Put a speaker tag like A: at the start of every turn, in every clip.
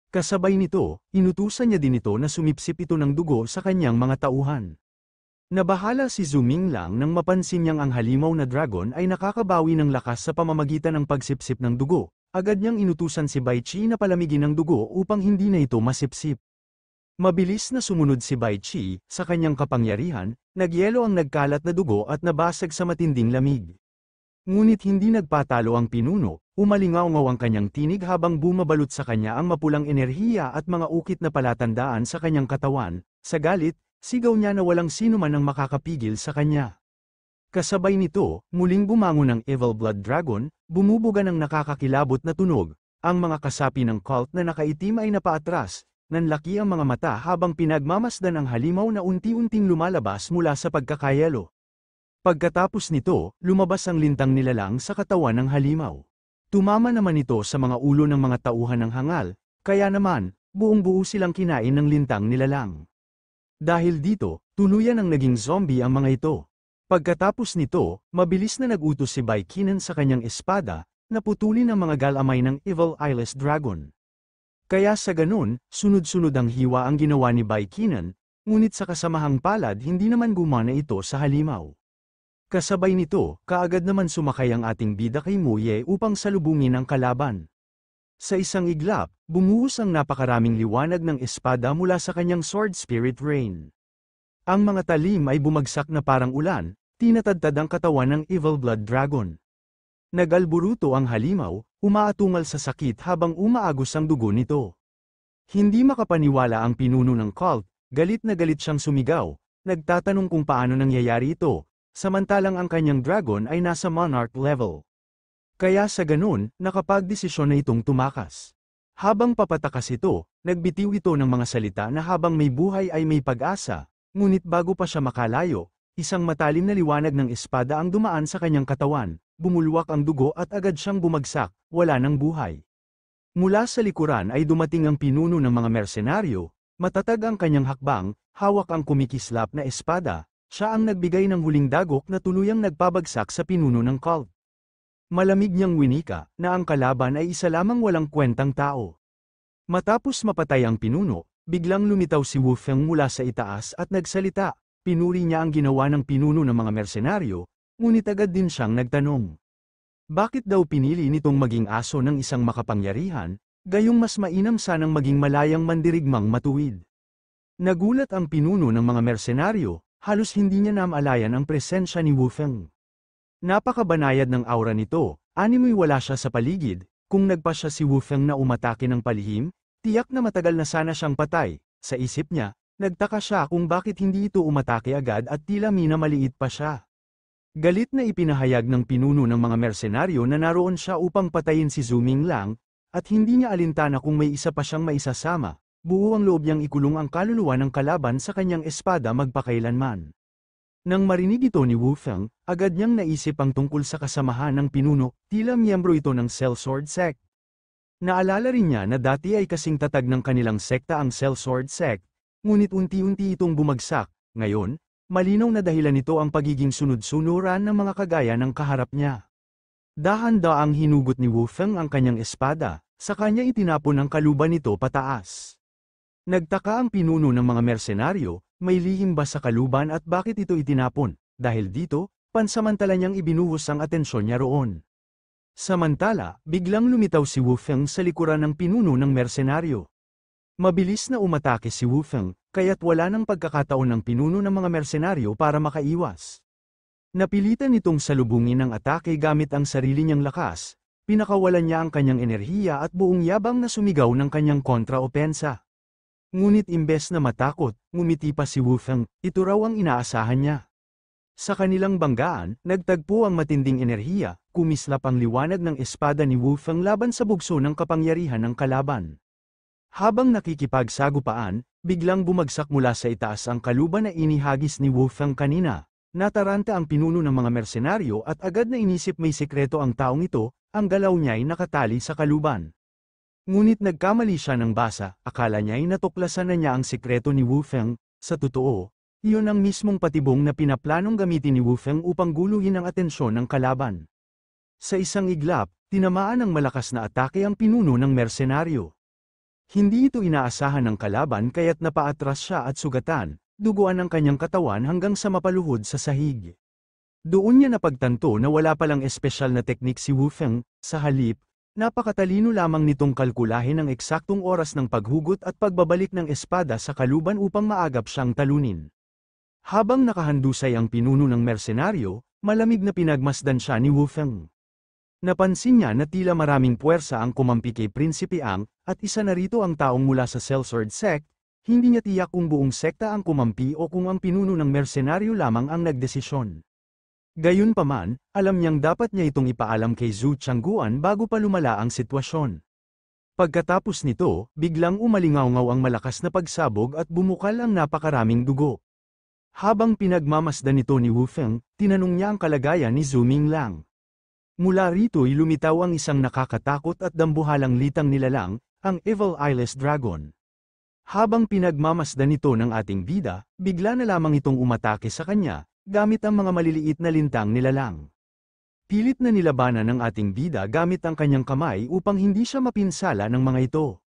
A: Kasabay nito, inutusan niya din ito na sumipsip ito ng dugo sa kanyang mga tauhan. Nabahala si Zhu Minglang nang mapansin niyang ang halimaw na dragon ay nakakabawi ng lakas sa pamamagitan ng pagsipsip ng dugo. Agad niyang inutusan si Bai Qi na palamigin ang dugo upang hindi na ito masipsip. Mabilis na sumunod si Bai Qi sa kanyang kapangyarihan, nagyelo ang nagkalat na dugo at nabasag sa matinding lamig. Ngunit hindi nagpatalo ang pinuno, umalingaw-ngaw ang kanyang tinig habang bumabalot sa kanya ang mapulang enerhiya at mga ukit na palatandaan sa kanyang katawan. Sa galit, sigaw niya na walang sino man ang makakapigil sa kanya. Kasabay nito, muling bumangon ang Evil Blood Dragon, bumubuga ng nakakakilabot na tunog. Ang mga kasapi ng cult na nakaitim ay napaatras, nanlaki ang mga mata habang pinagmamasdan ang halimaw na unti-unting lumalabas mula sa pagkakayelo. Pagkatapos nito, lumabas ang lintang nilalang sa katawan ng halimaw. Tumama naman ito sa mga ulo ng mga tauhan ng hangal, kaya naman, buong-buo silang kinain ng lintang nilalang. Dahil dito, tuluyan ang naging zombie ang mga ito. Pagkatapos nito, mabilis na nag-utos si Bai Qinan sa kanyang espada, na putulin ang mga galamay ng Evil Eyeless Dragon. Kaya sa ganun, sunod-sunod ang hiwa ang ginawa ni Bai Qinan, ngunit sa kasamahang palad hindi naman gumana ito sa halimaw. Kasabay nito, kaagad naman sumakay ang ating bida kay Muye upang salubungin ang kalaban. Sa isang iglap, bumuhos ang napakaraming liwanag ng espada mula sa kanyang Sword Spirit Rain. Ang mga talim ay bumagsak na parang ulan, tinatadtad ang katawan ng Evil Blood Dragon. Nagalburuto ang halimaw, umaatungal sa sakit habang umaagos ang dugo nito. Hindi makapaniwala ang pinuno ng cult, galit na galit siyang sumigaw, nagtatanong kung paano nangyayari ito. Samantalang ang kanyang dragon ay nasa monarch level. Kaya sa ganun, nakapagdesisyon na itong tumakas. Habang papatakas ito, nagbitiw ito ng mga salita na habang may buhay ay may pag-asa, ngunit bago pa siya makalayo, isang matalim na liwanag ng espada ang dumaan sa kanyang katawan, bumulwak ang dugo at agad siyang bumagsak, wala ng buhay. Mula sa likuran ay dumating ang pinuno ng mga mersenaryo, matatag ang kanyang hakbang, hawak ang kumikislap na espada. Siya ang nagbigay ng huling dagok na tuluyang nagpabagsak sa pinuno ng cult. Malamig niyang winika na ang kalaban ay isa lamang walang kwentang tao. Matapos mapatay ang pinuno, biglang lumitaw si Wu Feng mula sa itaas at nagsalita. Pinuri niya ang ginawa ng pinuno ng mga mersenaryo, ngunit agad din siyang nagtanong. Bakit daw pinili nitong maging aso ng isang makapangyarihan, gayong mas mainam sanang maging malayang mandirigmang matuwid? Nagulat ang pinuno ng mga mersenaryo. Halos hindi niya namalayan ang presensya ni Wu Feng. Napakabanayad ng aura nito, animoy wala siya sa paligid, kung nagpa siya si Wu Feng na umatake ng palihim, tiyak na matagal na sana siyang patay. Sa isip niya, nagtaka siya kung bakit hindi ito umatake agad at tila minamaliit pa siya. Galit na ipinahayag ng pinuno ng mga mersenaryo na naroon siya upang patayin si Zhu Minglang, at hindi niya alintana kung may isa pa siyang maisasama. Buo ang loob niyang ikulong ang kaluluwa ng kalaban sa kanyang espada magpakailanman. Nang marinig ito ni Wu Feng, agad niyang naisip ang tungkol sa kasamahan ng pinuno, tila miyembro ito ng Sellsword Sect. Naalala rin niya na dati ay kasing tatag ng kanilang sekta ang Sellsword Sect, ngunit unti-unti itong bumagsak. Ngayon, malinaw na dahilan nito ang pagiging sunod-sunuran ng mga kagaya ng kaharap niya. Dahan-daang hinugot ni Wu Feng ang kanyang espada, sa kanya itinapon ang kaluban nito pataas. Nagtaka ang pinuno ng mga mersenaryo, may lihim ba sa kaluban at bakit ito itinapon? Dahil dito, pansamantala niyang ibinuhos ang atensyon niya roon. Samantala, biglang lumitaw si Wu Feng sa likuran ng pinuno ng mersenaryo. Mabilis na umatake si Wu Feng, kaya't wala nang pagkakataon ng pinuno ng mga mersenaryo para makaiwas. Napilitan itong salubungin ang atake gamit ang sarili niyang lakas, pinakawalan niya ang kanyang enerhiya at buong yabang na sumigaw ng kanyang kontraopensa. Ngunit imbes na matakot, ngumiti pa si Wu Feng, ito raw ang inaasahan niya. Sa kanilang banggaan, nagtagpo ang matinding enerhiya, kumislap ang liwanag ng espada ni Wu Feng laban sa bugso ng kapangyarihan ng kalaban. Habang nakikipagsagupaan, biglang bumagsak mula sa itaas ang kaluban na inihagis ni Wu Feng kanina. Nataranta ang pinuno ng mga mersenaryo at agad na inisip may sekreto ang taong ito, ang galaw niya ay nakatali sa kaluban. Ngunit nagkamali siya ng basa, akala niya ay natuklasan na niya ang sekreto ni Wu Feng. Sa totoo, iyon ang mismong patibong na pinaplanong gamitin ni Wu Feng upang guluhin ang atensyon ng kalaban. Sa isang iglap, tinamaan ng malakas na atake ang pinuno ng mersenaryo. Hindi ito inaasahan ng kalaban kaya't napaatras siya at sugatan, duguan ang kanyang katawan hanggang sa mapaluhod sa sahig. Doon niya napagtanto na wala palang espesyal na teknik si Wu Feng, sa halip, napakatalino lamang nitong kalkulahin ang eksaktong oras ng paghugot at pagbabalik ng espada sa kaluban upang maagap siyang talunin. Habang nakahandusay ang pinuno ng mersenaryo, malamig na pinagmasdan siya ni Wu Feng. Napansin niya na tila maraming puwersa ang kumampi kay Prinsipe Ang, at isa na rito ang taong mula sa Sellsword Sect, hindi niya tiyak kung buong sekta ang kumampi o kung ang pinuno ng mersenaryo lamang ang nagdesisyon. Gayunpaman, alam niyang dapat niya itong ipaalam kay Zhu Changguan bago pa lumala ang sitwasyon. Pagkatapos nito, biglang umalingaw-ngaw ang malakas na pagsabog at bumukal ang napakaraming dugo. Habang pinagmamasdan nito ni Wu Feng, tinanong niya ang kalagayan ni Zhu Minglang. Mula rito'y lumitaw ang isang nakakatakot at dambuhalang litang nilalang, ang Evil Eyeless Dragon. Habang pinagmamasdan nito ng ating bida, bigla na lamang itong umatake sa kanya, gamit ang mga maliliit na lintang nilalang. Pilit na nilabanan ng ating bida gamit ang kanyang kamay upang hindi siya mapinsala ng mga ito.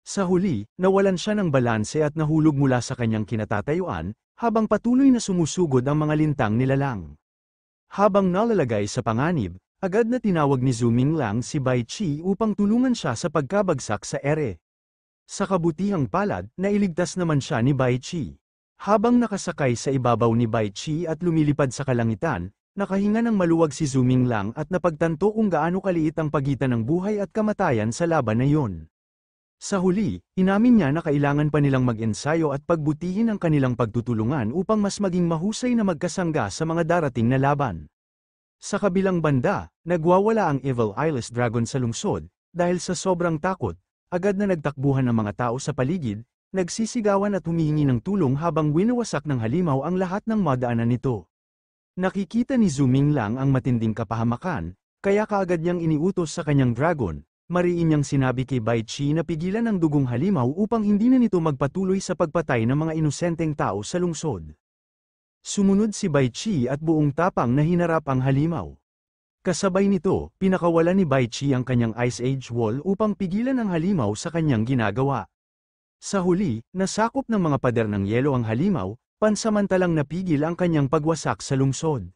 A: Sa huli, nawalan siya ng balanse at nahulog mula sa kanyang kinatatayuan, habang patuloy na sumusugod ang mga lintang nilalang. Habang nalalagay sa panganib, agad na tinawag ni Zhu Minglang si Bai Qi upang tulungan siya sa pagkabagsak sa ere. Sa kabutihang palad, nailigtas naman siya ni Bai Qi. Habang nakasakay sa ibabaw ni Bai Qi at lumilipad sa kalangitan, nakahinga ng maluwag si Zhu Minglang at napagtanto kung gaano kaliit ang pagitan ng buhay at kamatayan sa laban na iyon. Sa huli, inamin niya na kailangan pa nilang mag-ensayo at pagbutihin ang kanilang pagtutulungan upang mas maging mahusay na magkasangga sa mga darating na laban. Sa kabilang banda, nagwawala ang Evil Eyeless Dragon sa lungsod, dahil sa sobrang takot, agad na nagtakbuhan ang mga tao sa paligid, nagsisigawan at humihingi ng tulong habang winawasak ng halimaw ang lahat ng madaanan nito. Nakikita ni Zhu Minglang ang matinding kapahamakan, kaya kaagad niyang iniutos sa kanyang dragon, mariin niyang sinabi kay Bai Qi na pigilan ang dugong halimaw upang hindi na nito magpatuloy sa pagpatay ng mga inosenteng tao sa lungsod. Sumunod si Bai Qi at buong tapang na hinarap ang halimaw. Kasabay nito, pinakawalan ni Bai Qi ang kanyang Ice Age Wall upang pigilan ang halimaw sa kanyang ginagawa. Sa huli, nasakop ng mga pader ng yelo ang halimaw, pansamantalang napigil ang kanyang pagwasak sa lungsod.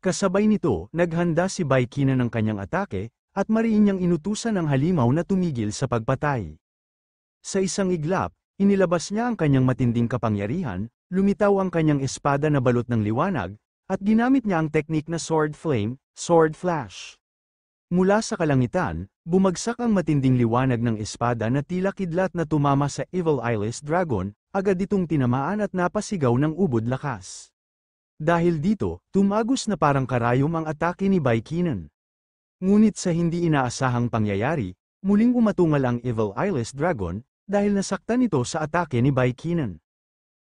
A: Kasabay nito, naghanda si Bai Qi ng kanyang atake, at mariin niyang inutusan ang halimaw na tumigil sa pagpatay. Sa isang iglap, inilabas niya ang kanyang matinding kapangyarihan, lumitaw ang kanyang espada na balot ng liwanag, at ginamit niya ang teknik na Sword Flame, Sword Flash. Mula sa kalangitan, bumagsak ang matinding liwanag ng espada na tila kidlat na tumama sa Evil Eyeless Dragon, agad itong tinamaan at napasigaw ng ubod lakas. Dahil dito, tumagos na parang karayom ang atake ni Bai Qi. Ngunit sa hindi inaasahang pangyayari, muling umatungal ang Evil Eyeless Dragon, dahil nasaktan ito sa atake ni Bai Qi.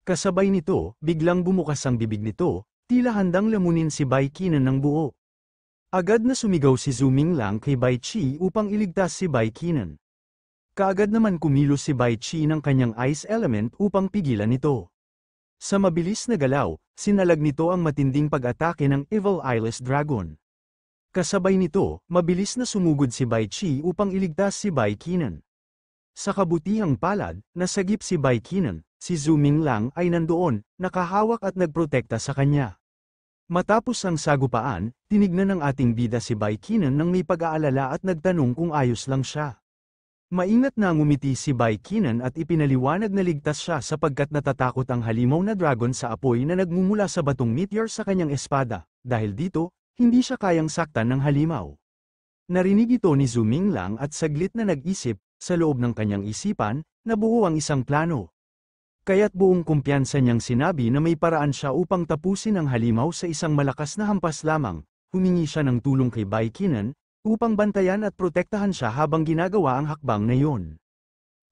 A: Kasabay nito, biglang bumukas ang bibig nito, tila handang lamunin si Bai Qi ng buo. Agad na sumigaw si Zhu Minglang kay Bai Qi upang iligtas si Bai Qi. Kaagad naman kumilos si Bai Qi ng kanyang Ice Element upang pigilan ito. Sa mabilis na galaw, sinalag nito ang matinding pag-atake ng Evil Eyeless Dragon. Kasabay nito, mabilis na sumugod si Bai Qi upang iligtas si Bai Qi. Sa kabutihang palad, nasagip si Bai Qi, si Zhu Minglang ay nandoon, nakahawak at nagprotekta sa kanya. Matapos ang sagupaan, tinignan ng ating bida si Bai Qi nang may pag-aalala at nagtanong kung ayos lang siya. Maingat na ngumiti si Bai Qi at ipinaliwanag na ligtas siya sapagkat natatakot ang halimaw na dragon sa apoy na nagmumula sa batong meteor sa kanyang espada, dahil dito, hindi siya kayang saktan ng halimaw. Narinig ito ni Zhu Minglang at saglit na nag-isip, sa loob ng kanyang isipan, nabuo ang isang plano. Kaya't buong kumpiyansa niyang sinabi na may paraan siya upang tapusin ang halimaw sa isang malakas na hampas lamang, humingi siya ng tulong kay Bai Qi upang bantayan at protektahan siya habang ginagawa ang hakbang na iyon.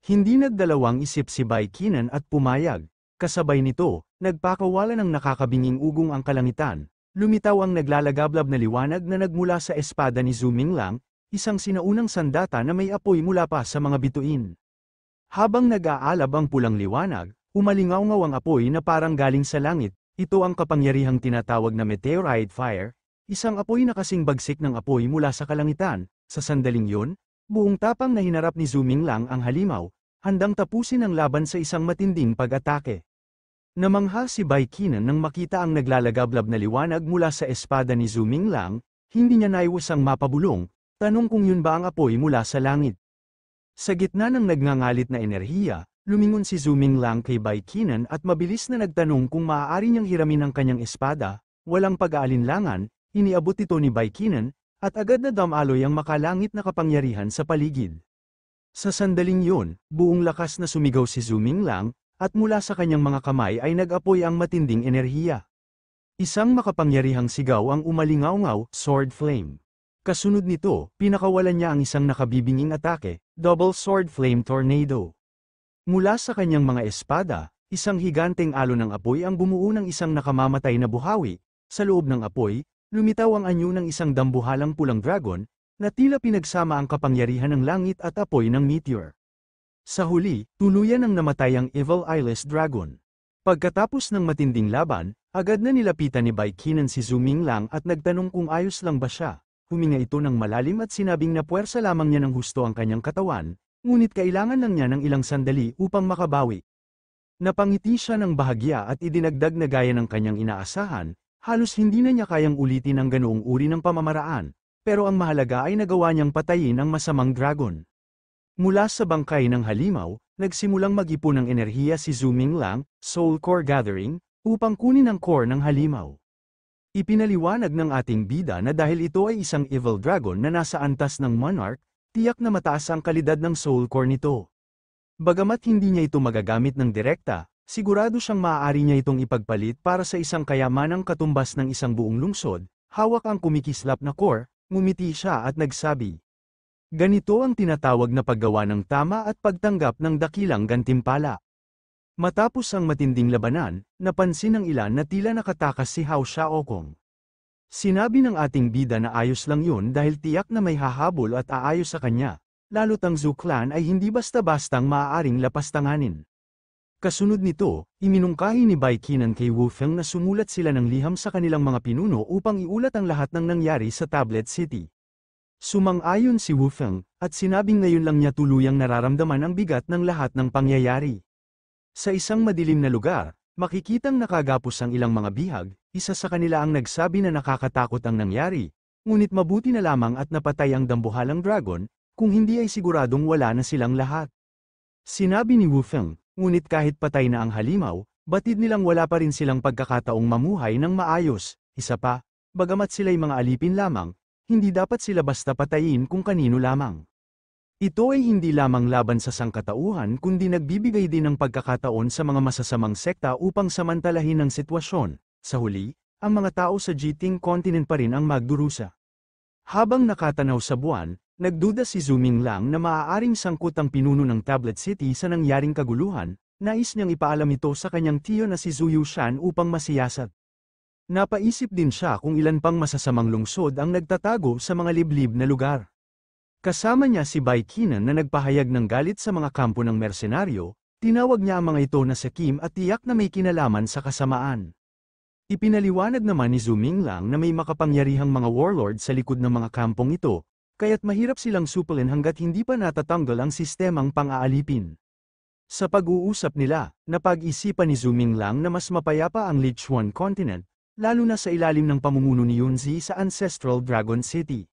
A: Hindi nagdalawang isip si Bai Qi at pumayag, kasabay nito, nagpakawala ng nakakabinging ugong ang kalangitan, lumitaw ang naglalagablab na liwanag na nagmula sa espada ni Zhu Minglang, isang sinaunang sandata na may apoy mula pa sa mga bituin. Habang nag-aalab ang pulang liwanag, umalingaw-ngaw ang apoy na parang galing sa langit, ito ang kapangyarihang tinatawag na meteorite fire, isang apoy na kasing bagsik ng apoy mula sa kalangitan. Sa sandaling yun, buong tapang na hinarap ni Zhu Minglang ang halimaw, handang tapusin ang laban sa isang matinding pag-atake. Namangha si Bai Qinan nang makita ang naglalagablab na liwanag mula sa espada ni Zhu Minglang, hindi niya naiwasang mapabulong, tanong kung yun ba ang apoy mula sa langit. Sa gitna ng nagngangalit na enerhiya, lumingon si Zhu Minglang kay Bai Qinan at mabilis na nagtanong kung maaari niyang hiramin ang kanyang espada, walang pag-aalinlangan, iniabot ito ni Bai Qinan, at agad na damaloy ang makalangit na kapangyarihan sa paligid. Sa sandaling yun, buong lakas na sumigaw si Zhu Minglang, at mula sa kanyang mga kamay ay nag-apoy ang matinding enerhiya. Isang makapangyarihang sigaw ang umalingaw-ngaw, sword flame. Kasunod nito, pinakawalan niya ang isang nakabibinging atake, double sword flame tornado. Mula sa kanyang mga espada, isang higanteng alon ng apoy ang bumuo ng isang nakamamatay na buhawi. Sa loob ng apoy, lumitaw ang anyo ng isang dambuhalang pulang dragon, na tila pinagsama ang kapangyarihan ng langit at apoy ng meteor. Sa huli, tuluyan ang namatay ang Evil Eyeless Dragon. Pagkatapos ng matinding laban, agad na nilapitan ni Bai Qinan si Zhu Minglang at nagtanong kung ayos lang ba siya. Huminga ito ng malalim at sinabing na puwersa lamang niya ng husto ang kanyang katawan, ngunit kailangan lang niya ng ilang sandali upang makabawi. Napangiti siya ng bahagya at idinagdag na gaya ng kanyang inaasahan, halos hindi na niya kayang ulitin ang ganoong uri ng pamamaraan, pero ang mahalaga ay nagawa niyang patayin ang masamang dragon. Mula sa bangkay ng halimaw, nagsimulang mag-ipon ng enerhiya si Zhu Minglang, Soul Core Gathering, upang kunin ang core ng halimaw. Ipinaliwanag ng ating bida na dahil ito ay isang evil dragon na nasa antas ng monarch, tiyak na mataas ang kalidad ng soul core nito. Bagamat hindi niya ito magagamit ng direkta, sigurado siyang maaari niya itong ipagpalit para sa isang kayamanang katumbas ng isang buong lungsod. Hawak ang kumikislap na core, ngumiti siya at nagsabi. Ganito ang tinatawag na paggawa ng tama at pagtanggap ng dakilang gantimpala. Matapos ang matinding labanan, napansin ng ilan na tila nakatakas si Hao Xiaokong. Sinabi ng ating bida na ayos lang yun dahil tiyak na may hahabol at aayos sa kanya, lalo't ang Zhu clan ay hindi basta-bastang maaaring lapastanganin. Kasunod nito, iminungkahi ni Bai Qinan kay Wu Feng na sumulat sila ng liham sa kanilang mga pinuno upang iulat ang lahat ng nangyari sa Tablet City. Sumang-ayon si Wu Feng, at sinabing ngayon lang niya tuluyang nararamdaman ang bigat ng lahat ng pangyayari. Sa isang madilim na lugar, makikitang nakagapos ang ilang mga bihag, isa sa kanila ang nagsabi na nakakatakot ang nangyari, ngunit mabuti na lamang at napatay ang dambuhalang dragon, kung hindi ay siguradong wala na silang lahat. Sinabi ni Wu Feng, ngunit kahit patay na ang halimaw, batid nilang wala pa rin silang pagkakataong mamuhay ng maayos, isa pa, bagamat sila'y mga alipin lamang, hindi dapat sila basta patayin kung kanino lamang. Ito ay hindi lamang laban sa sangkatauhan kundi nagbibigay din ng pagkakataon sa mga masasamang sekta upang samantalahin ang sitwasyon. Sa huli, ang mga tao sa Jiting Continent pa rin ang magdurusa. Habang nakatanaw sa buwan, nagduda si Zhu Minglang na maaaring sangkot ang pinuno ng Tablet City sa nangyaring kaguluhan, nais niyang ipaalam ito sa kanyang tiyo na si Zhu Yushan upang masiyasat. Napaisip din siya kung ilan pang masasamang lungsod ang nagtatago sa mga liblib na lugar. Kasama niya si Bai Qinan na nagpahayag ng galit sa mga kampo ng mersenaryo, tinawag niya ang mga ito na sakim at tiyak na may kinalaman sa kasamaan. Ipinaliwanag naman ni Zhu Minglang na may makapangyarihang mga warlord sa likod ng mga kampong ito, kaya't mahirap silang supulin hanggat hindi pa natatanggal ang sistemang pang-aalipin. Sa pag-uusap nila, napag-isipan ni Zhu Minglang na mas mapayapa ang Lichuan Continent, lalo na sa ilalim ng pamumuno ni Yunzi sa Ancestral Dragon City.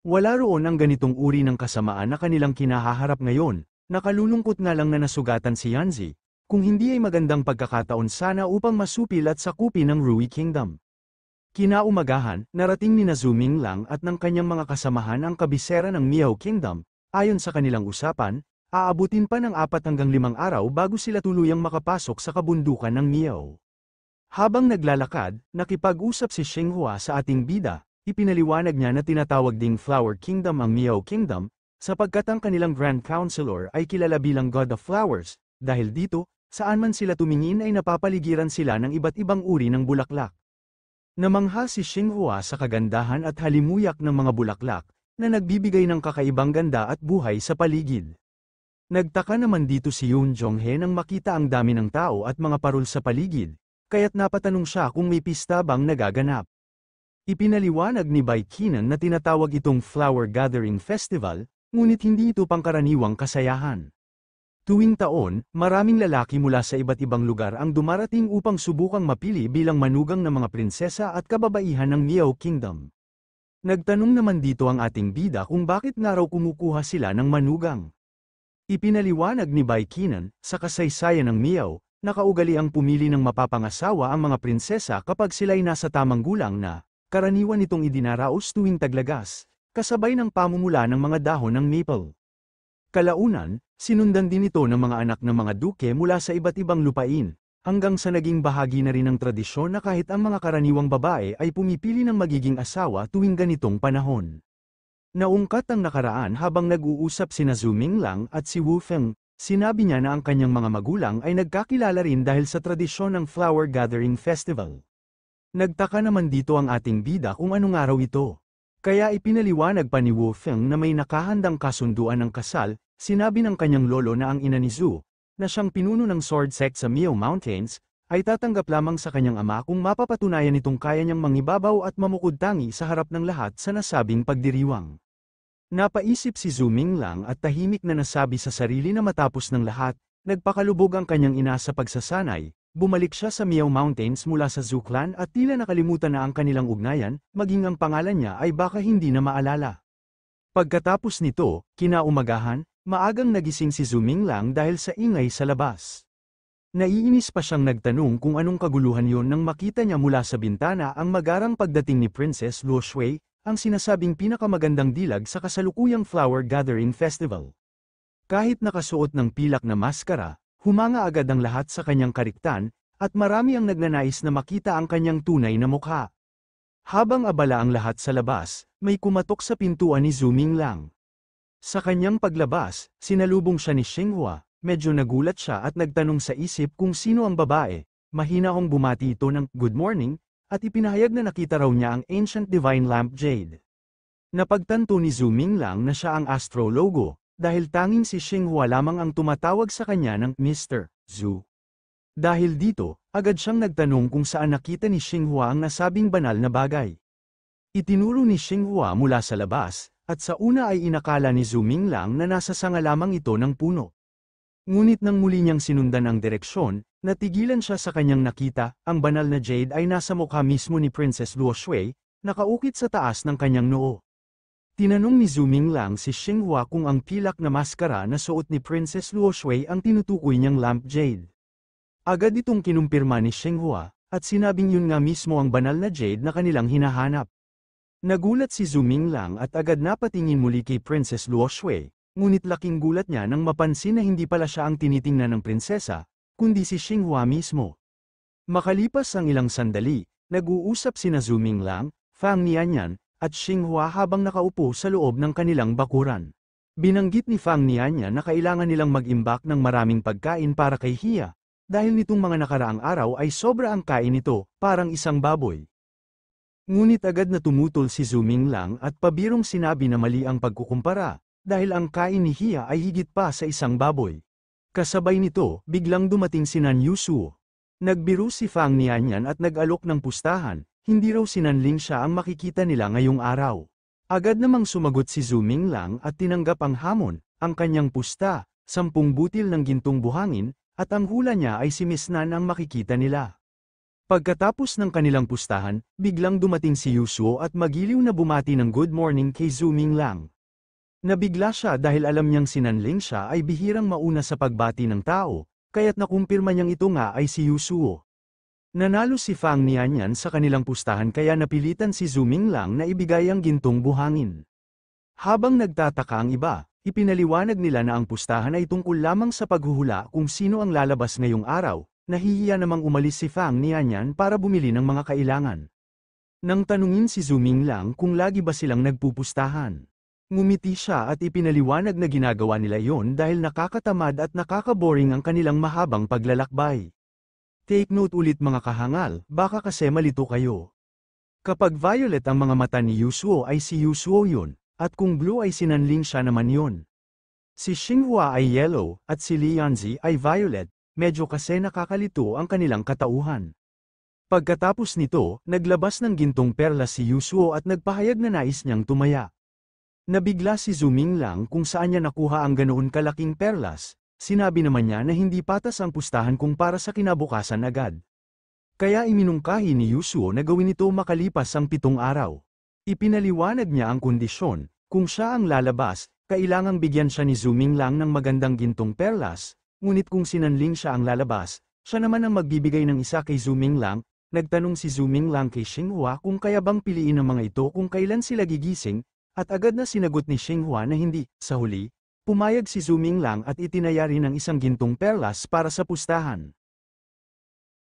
A: Wala roon ang ganitong uri ng kasamaan na kanilang kinahaharap ngayon, nakalulungkot nga lang na nasugatan si Yanzi, kung hindi ay magandang pagkakataon sana upang masupil at sakupin ang Rui Kingdom. Kinaumagahan, narating ni Zhu Minglang at ng kanyang mga kasamahan ang kabisera ng Miao Kingdom, ayon sa kanilang usapan, aabutin pa ng 4 hanggang 5 araw bago sila tuluyang makapasok sa kabundukan ng Miao. Habang naglalakad, nakipag-usap si Xinghua sa ating bida, ipinaliwanag niya na tinatawag ding Flower Kingdom ang Miao Kingdom, sapagkat ang kanilang Grand Counselor ay kilala bilang God of Flowers, dahil dito, saan man sila tumingin ay napapaligiran sila ng iba't ibang uri ng bulaklak. Namangha si Xinghua sa kagandahan at halimuyak ng mga bulaklak, na nagbibigay ng kakaibang ganda at buhay sa paligid. Nagtaka naman dito si Yun Zhonghe nang makita ang dami ng tao at mga parol sa paligid, kaya't napatanong siya kung may pista bang nagaganap. Ipinaliwanag ni Bai Qinan na tinatawag itong Flower Gathering Festival, ngunit hindi ito pangkaraniwang kasayahan. Tuwing taon, maraming lalaki mula sa iba't ibang lugar ang dumarating upang subukang mapili bilang manugang ng mga prinsesa at kababaihan ng Miao Kingdom. Nagtanong naman dito ang ating bida kung bakit nga raw kumukuha sila ng manugang. Ipinaliwanag ni Bai Qinan, sa kasaysayan ng Miao, nakaugali ang pumili ng mapapangasawa ang mga prinsesa kapag sila'y nasa tamang gulang na, karaniwan itong idinaraos tuwing taglagas, kasabay ng pamumula ng mga dahon ng maple. Kalaunan, sinundan din ito ng mga anak ng mga duke mula sa iba't ibang lupain, hanggang sa naging bahagi na rin ng tradisyon na kahit ang mga karaniwang babae ay pumipili ng magiging asawa tuwing ganitong panahon. Naungkat ang nakaraan habang nag-uusap sina Zhu Minglang at si Wu Feng, sinabi niya na ang kanyang mga magulang ay nagkakilala rin dahil sa tradisyon ng Flower Gathering Festival. Nagtaka naman dito ang ating bida kung anong araw ito. Kaya ipinaliwanag pa ni Wu Feng na may nakahandang kasunduan ng kasal, sinabi ng kanyang lolo na ang ina ni Zhu, na siyang pinuno ng sword sect sa Miao Mountains, ay tatanggap lamang sa kanyang ama kung mapapatunayan nitong kaya niyang mangibabaw at mamukod-tangi sa harap ng lahat sa nasabing pagdiriwang. Napaisip si Zhu Minglang at tahimik na nasabi sa sarili na matapos ng lahat, nagpakalubog ang kanyang ina sa pagsasanay, bumalik siya sa Miao Mountains mula sa Zhu clan at tila nakalimutan na ang kanilang ugnayan, maging ang pangalan niya ay baka hindi na maalala. Pagkatapos nito, kinaumagahan, maagang nagising si Zhu Minglang dahil sa ingay sa labas. Naiinis pa siyang nagtanong kung anong kaguluhan yon nang makita niya mula sa bintana ang magarang pagdating ni Princess Luo Shui, ang sinasabing pinakamagandang dilag sa kasalukuyang Flower Gathering Festival. Kahit nakasuot ng pilak na maskara, humanga agad ang lahat sa kanyang kariktan, at marami ang nagnanais na makita ang kanyang tunay na mukha. Habang abala ang lahat sa labas, may kumatok sa pintuan ni Zhu Minglang. Sa kanyang paglabas, sinalubong siya ni Xinghua, medyo nagulat siya at nagtanong sa isip kung sino ang babae, mahina akong bumati ito ng good morning, at ipinahayag na nakita raw niya ang ancient divine lamp jade. Napagtanto ni Zhu Minglang na siya ang astrologo, dahil tanging si Xinghua lamang ang tumatawag sa kanya ng Mr. Zhu. Dahil dito, agad siyang nagtanong kung saan nakita ni Xinghua ang nasabing banal na bagay. Itinuro ni Xinghua mula sa labas, at sa una ay inakala ni Zhu Minglang na nasa sanga lamang ito ng puno. Ngunit nang muli niyang sinundan ang direksyon, natigilan siya sa kanyang nakita, ang banal na jade ay nasa mukha mismo ni Princess Luo Shui, nakaukit sa taas ng kanyang noo. Tinanong ni Zhu Minglang si Xinghua kung ang pilak na maskara na suot ni Princess Luo Shui ang tinutukoy niyang lamp jade. Agad itong kinumpirma ni Xinghua, at sinabing yun nga mismo ang banal na jade na kanilang hinahanap. Nagulat si Zhu Minglang at agad napatingin muli kay Princess Luo Shui, ngunit laking gulat niya nang mapansin na hindi pala siya ang tinitingnan ng prinsesa, kundi si Xinghua mismo. Makalipas ang ilang sandali, nag-uusap sina Zhu Minglang, Fang Nianyan, at Xinghua habang nakaupo sa loob ng kanilang bakuran. Binanggit ni Fang Nianyan na kailangan nilang mag-imbak ng maraming pagkain para kay Hia, dahil nitong mga nakaraang araw ay sobra ang kain nito, parang isang baboy. Ngunit agad na tumutol si Zhu Minglang at pabirong sinabi na mali ang pagkukumpara, dahil ang kain ni Hia ay higit pa sa isang baboy. Kasabay nito, biglang dumating si Nan Yusuo. Nagbiro si Fang Nianyan at nag-alok ng pustahan, hindi raw sinanling siya ang makikita nila ngayong araw. Agad namang sumagot si Zhu Minglang at tinanggap ang hamon, ang kanyang pusta, 10 butil ng gintong buhangin, at ang hula niya ay si Miss Nan ang makikita nila. Pagkatapos ng kanilang pustahan, biglang dumating si Yusuo at magiliw na bumati ng good morning kay Zhu Minglang. Nabigla siya dahil alam niyang sinanling siya ay bihirang mauna sa pagbati ng tao, kaya't nakumpirma niyang ito nga ay si Yusuo. Nanalo si Fang Nianyan sa kanilang pustahan kaya napilitan si Zhu Minglang na ibigay ang gintong buhangin. Habang nagtataka ang iba, ipinaliwanag nila na ang pustahan ay tungkol lamang sa paghuhula kung sino ang lalabas ngayong araw. Nahihiya namang umalis si Fang Nianyan para bumili ng mga kailangan. Nang tanungin si Zhu Minglang kung lagi ba silang nagpupustahan. Ngumiti siya at ipinaliwanag na ginagawa nila yon dahil nakakatamad at nakakaboring ang kanilang mahabang paglalakbay. Take note ulit mga kahangal, baka kasi malito kayo. Kapag violet ang mga mata ni Yusuo ay si Yusuo yun, at kung blue ay sinanling siya naman yon. Si Xinghua ay yellow, at si Lianzi ay violet. Medyo kasi nakakalito ang kanilang katauhan. Pagkatapos nito, naglabas ng gintong perlas si Yusuo at nagpahayag na nais niyang tumaya. Nabigla si Zhu Minglang kung saan niya nakuha ang ganoon kalaking perlas, sinabi naman niya na hindi patas ang pustahan kung para sa kinabukasan agad. Kaya iminungkahi ni Yusuo na gawin ito makalipas ang 7 araw. Ipinaliwanag niya ang kondisyon, kung siya ang lalabas, kailangang bigyan siya ni Zuming Lang ng magandang gintong perlas, ngunit kung sinanling siya ang lalabas, siya naman ang magbibigay ng isa kay Zuming Lang. Nagtanong si Zuming Lang kay Xinghua kung kaya bang piliin ng mga ito kung kailan sila gigising, at agad na sinagot ni Xinghua na hindi. Sa huli, pumayag si Zuming Lang at itinaya rin ang isang gintong perlas para sa pustahan.